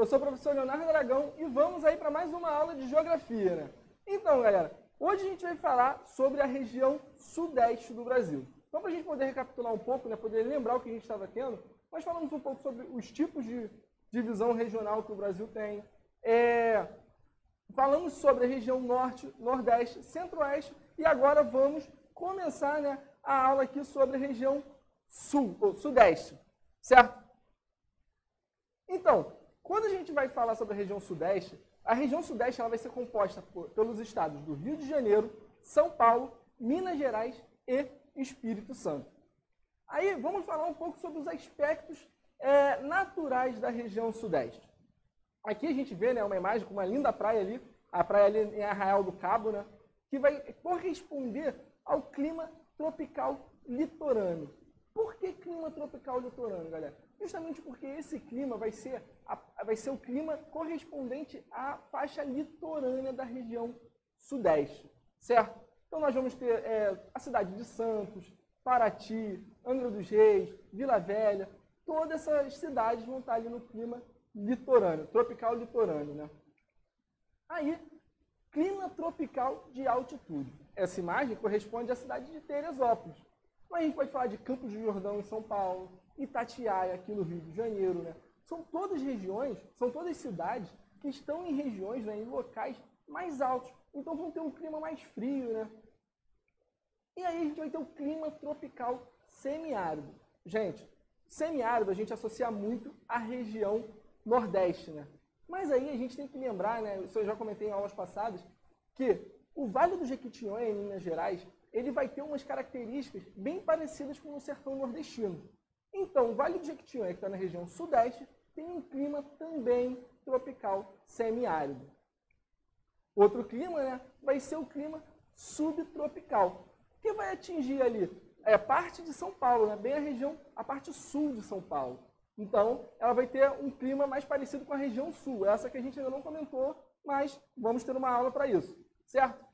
sou o professor Leonardo Aragão e vamos aí para mais uma aula de geografia, né? Então, galera, hoje a gente vai falar sobre a região sudeste do Brasil. Então, para a gente poder recapitular um pouco, né, poder lembrar o que a gente estava tendo, nós falamos um pouco sobre os tipos de divisão regional que o Brasil tem. Falamos sobre a região norte, nordeste, centro-oeste e agora vamos começar, né, a aula aqui sobre a região sul, ou sudeste, certo? Então, quando a gente vai falar sobre a região sudeste ela vai ser composta pelos estados do Rio de Janeiro, São Paulo, Minas Gerais e Espírito Santo. Aí vamos falar um pouco sobre os aspectos naturais da região sudeste. Aqui a gente vê, né, uma imagem com uma linda praia ali, a praia ali em Arraial do Cabo, né, que vai corresponder ao clima tropical litorâneo. Por que clima tropical litorâneo, galera? Justamente porque esse clima vai ser o clima correspondente à faixa litorânea da região sudeste, certo? Então nós vamos ter a cidade de Santos, Paraty, Angra dos Reis, Vila Velha, todas essas cidades vão estar ali no clima litorâneo, tropical litorâneo, né? Aí, clima tropical de altitude. Essa imagem corresponde à cidade de Teresópolis. Mas a gente pode falar de Campos do Jordão em São Paulo, Itatiaia aqui no Rio de Janeiro, né? São todas regiões, são todas cidades que estão em regiões, né, em locais mais altos. Então vão ter um clima mais frio, né? E aí a gente vai ter o clima tropical semiárido. Gente, semiárido a gente associa muito à região nordeste, né? Mas aí a gente tem que lembrar, né, isso eu já comentei em aulas passadas, que o Vale do Jequitinhonha, em Minas Gerais, ele vai ter umas características bem parecidas com o sertão nordestino. Então, o Vale do Jequitinhonha, que está na região sudeste, tem um clima também tropical semiárido. Outro clima, né, vai ser o clima subtropical, que vai atingir ali parte de São Paulo, né, bem a parte sul de São Paulo. Então, ela vai ter um clima mais parecido com a região sul, essa que a gente ainda não comentou, mas vamos ter uma aula para isso, certo?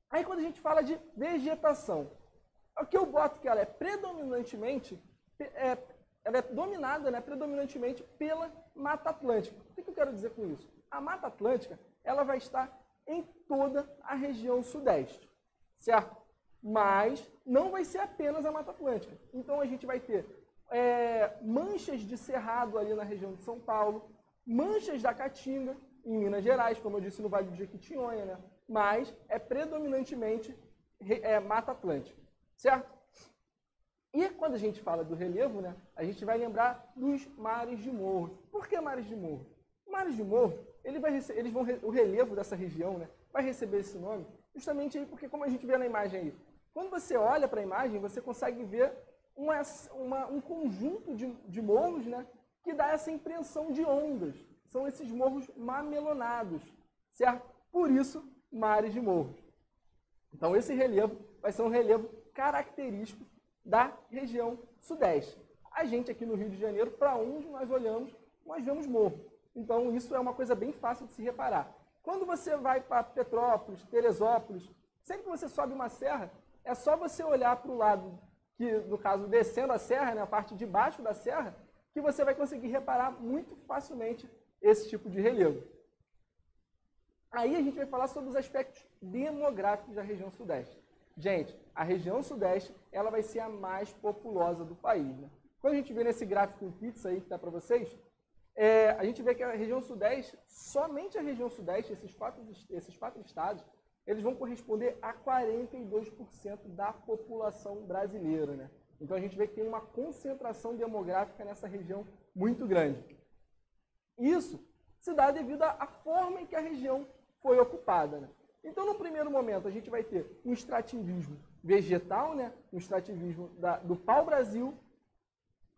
Aí quando a gente fala de vegetação, aqui eu boto que ela é predominantemente, ela é dominada, né, predominantemente pela Mata Atlântica. O que eu quero dizer com isso? A Mata Atlântica, ela vai estar em toda a região sudeste, certo? Mas não vai ser apenas a Mata Atlântica. Então a gente vai ter manchas de cerrado ali na região de São Paulo, manchas da Caatinga, em Minas Gerais, como eu disse, no Vale do Jequitinhonha, né? Mas é predominantemente Mata Atlântica, certo? E quando a gente fala do relevo, né, a gente vai lembrar dos mares de morro. Por que mares de morro? Mares de morro, o relevo dessa região, né, vai receber esse nome justamente aí porque, como a gente vê na imagem aí, quando você olha para a imagem, você consegue ver um conjunto de morros, né, que dá essa impressão de ondas. São esses morros mamelonados, certo? Por isso, mares de morros. Então, esse relevo vai ser um relevo característico da região sudeste. A gente aqui no Rio de Janeiro, para onde nós olhamos, nós vemos morro. Então, isso é uma coisa bem fácil de se reparar. Quando você vai para Petrópolis, Teresópolis, sempre que você sobe uma serra, é só você olhar para o lado, que no caso descendo a serra, né, a parte de baixo da serra, que você vai conseguir reparar muito facilmente esse tipo de relevo. Aí a gente vai falar sobre os aspectos demográficos da região sudeste. Gente, a região sudeste ela vai ser a mais populosa do país, né? Quando a gente vê nesse gráfico em pizza aí que está para vocês, a gente vê que a região sudeste, somente a região sudeste, esses quatro estados, eles vão corresponder a 42% da população brasileira, né? Então a gente vê que tem uma concentração demográfica nessa região muito grande. Isso se dá devido à forma em que a região foi ocupada, né? Então, no primeiro momento, a gente vai ter um extrativismo vegetal, né? Um extrativismo do pau-brasil.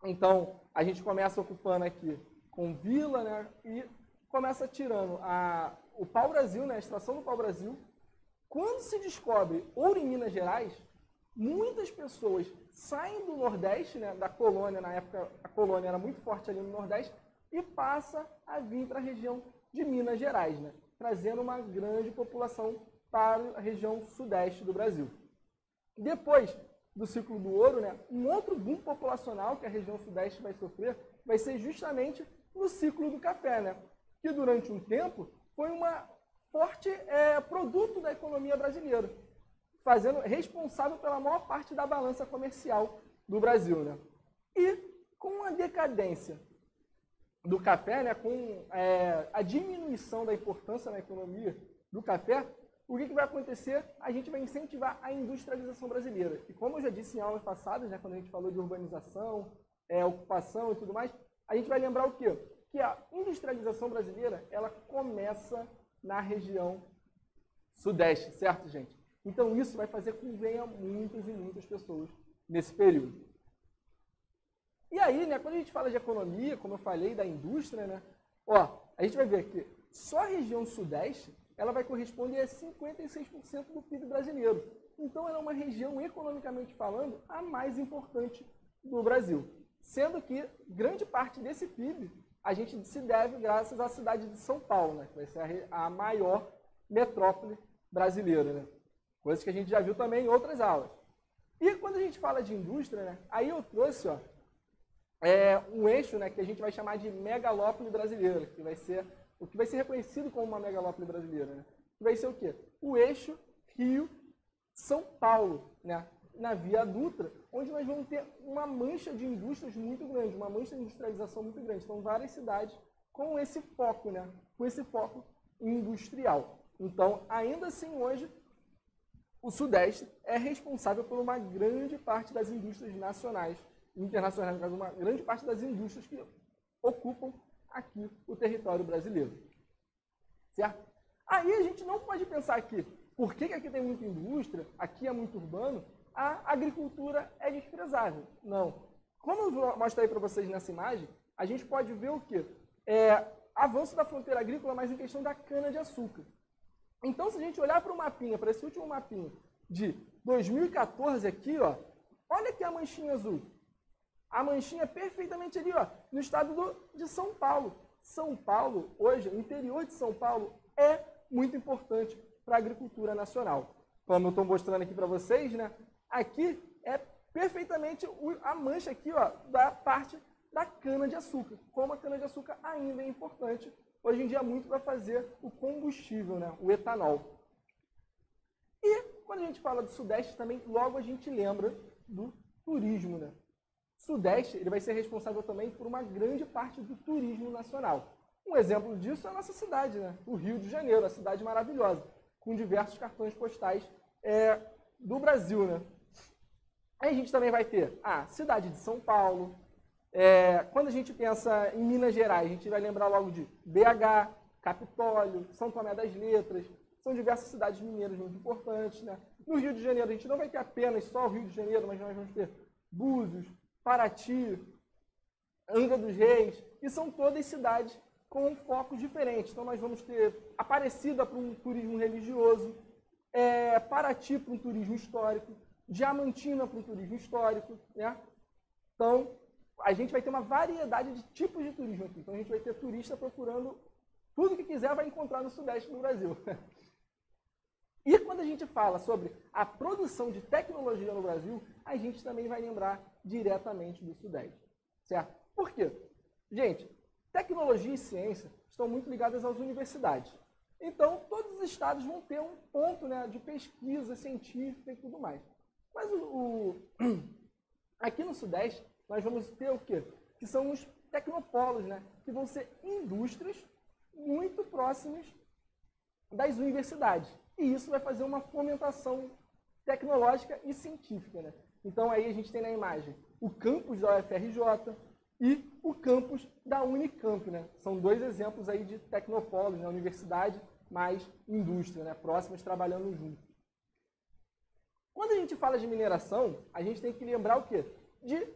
Então, a gente começa ocupando aqui com vila, né? E começa tirando o pau-brasil, né? A extração do pau-brasil. Quando se descobre ouro em Minas Gerais, muitas pessoas saem do Nordeste, né? Da colônia, na época a colônia era muito forte ali no Nordeste, e passa a vir para a região de Minas Gerais, né? Trazendo uma grande população para a região sudeste do Brasil. Depois do ciclo do ouro, né, um outro boom populacional que a região sudeste vai sofrer vai ser justamente no ciclo do café, né? Que durante um tempo foi uma forte produto da economia brasileira, responsável pela maior parte da balança comercial do Brasil, né? E com a decadência do café, né, com a diminuição da importância na economia do café, o que vai acontecer? A gente vai incentivar a industrialização brasileira. E como eu já disse em aulas passadas, né, quando a gente falou de urbanização, ocupação e tudo mais, a gente vai lembrar o quê? Que a industrialização brasileira, ela começa na região sudeste, certo, gente? Então isso vai fazer com que venha muitas e muitas pessoas nesse período. E aí, né, quando a gente fala de economia, como eu falei, da indústria, né, a gente vai ver que só a região sudeste, ela vai corresponder a 56% do PIB brasileiro. Então, ela é uma região, economicamente falando, a mais importante do Brasil. Sendo que grande parte desse PIB a gente se deve graças à cidade de São Paulo, né, que vai ser a maior metrópole brasileira, né? Coisas que a gente já viu também em outras aulas. E quando a gente fala de indústria, né, aí eu trouxe um eixo, né, que a gente vai chamar de megalópole brasileira, que vai ser o que vai ser reconhecido como uma megalópole brasileira, né? Que vai ser o quê? O eixo Rio-São Paulo, né? Na Via Dutra, onde nós vamos ter uma mancha de indústrias muito grande, uma mancha de industrialização muito grande. Então, várias cidades com esse foco, né? Com esse foco industrial. Então, ainda assim, hoje, o Sudeste é responsável por uma grande parte das indústrias nacionais, internacionais, mas uma grande parte das indústrias que ocupam aqui o território brasileiro. Certo? Aí a gente não pode pensar que, por que aqui tem muita indústria, aqui é muito urbano, a agricultura é desprezável. Não. Como eu mostrei para vocês nessa imagem, a gente pode ver o quê? Avanço da fronteira agrícola, mas em questão da cana-de-açúcar. Então, se a gente olhar para o mapinha, para esse último mapinha de 2014 aqui, olha aqui a manchinha azul. A manchinha perfeitamente ali, no estado de São Paulo. São Paulo, hoje, o interior de São Paulo é muito importante para a agricultura nacional. Como eu estou mostrando aqui para vocês, né? Aqui é perfeitamente a mancha aqui, da parte da cana-de-açúcar. Como a cana-de-açúcar ainda é importante, hoje em dia, muito para fazer o combustível, né? O etanol. E quando a gente fala do Sudeste também, logo a gente lembra do turismo, né? Sudeste, ele vai ser responsável também por uma grande parte do turismo nacional. Um exemplo disso é a nossa cidade, né? O Rio de Janeiro, a cidade maravilhosa, com diversos cartões postais do Brasil, né? Aí a gente também vai ter a cidade de São Paulo. Quando a gente pensa em Minas Gerais, a gente vai lembrar logo de BH, Capitólio, São Tomé das Letras. São diversas cidades mineiras muito importantes, né? No Rio de Janeiro, a gente não vai ter apenas só o Rio de Janeiro, mas nós vamos ter Búzios, Paraty, Angra dos Reis, e são todas cidades com focos diferentes. Então, nós vamos ter Aparecida para um turismo religioso, Paraty para um turismo histórico, Diamantina para um turismo histórico, né? Então, a gente vai ter uma variedade de tipos de turismo aqui. Então, a gente vai ter turista procurando tudo que quiser, vai encontrar no Sudeste do Brasil. E quando a gente fala sobre a produção de tecnologia no Brasil, a gente também vai lembrar diretamente do Sudeste, certo? Por quê? Gente, tecnologia e ciência estão muito ligadas às universidades. Então, todos os estados vão ter um ponto, né, de pesquisa científica e tudo mais. Mas aqui no Sudeste, nós vamos ter o quê? Que são os tecnopolos, né, que vão ser indústrias muito próximas das universidades. E isso vai fazer uma fomentação tecnológica e científica, né? Então, aí a gente tem na imagem o campus da UFRJ e o campus da Unicamp, né? São dois exemplos aí de tecnopolos, né? Universidade mais indústria, né? Próximas trabalhando junto. Quando a gente fala de mineração, a gente tem que lembrar o quê? De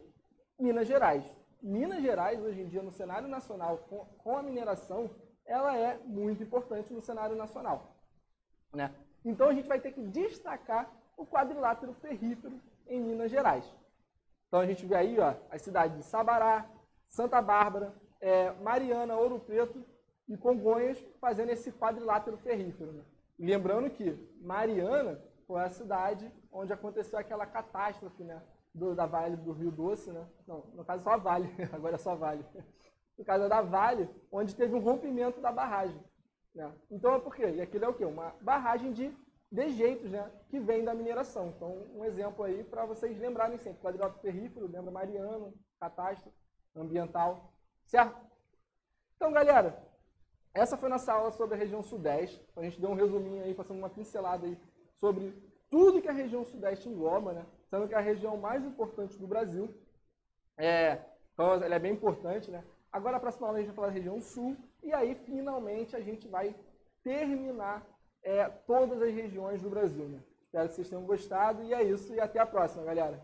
Minas Gerais. Minas Gerais, hoje em dia, no cenário nacional, com a mineração, ela é muito importante no cenário nacional, né? Então, a gente vai ter que destacar o quadrilátero ferrífero em Minas Gerais. Então, a gente vê aí as cidades de Sabará, Santa Bárbara, Mariana, Ouro Preto e Congonhas fazendo esse quadrilátero ferrífero, né? E lembrando que Mariana foi a cidade onde aconteceu aquela catástrofe, né, da Vale do Rio Doce, né? Não, no caso só a Vale, agora é só a Vale. no caso da Vale, onde teve um rompimento da barragem. Né? Então é por quê? E aquilo é o quê? Uma barragem de dejeitos, né? Que vem da mineração. Então, um exemplo aí para vocês lembrarem sempre. Quadrilátero terrífero, lembra Mariano, catástrofe ambiental, certo? Então, galera, essa foi nossa aula sobre a região Sudeste. A gente deu um resuminho aí, passando uma pincelada aí sobre tudo que a região Sudeste engloba, né? Sendo que é a região mais importante do Brasil. Então, ela é bem importante, né? Agora, a próxima aula a gente vai falar da região Sul. E aí, finalmente, a gente vai terminar todas as regiões do Brasil, né? Espero que vocês tenham gostado. E é isso. E até a próxima, galera.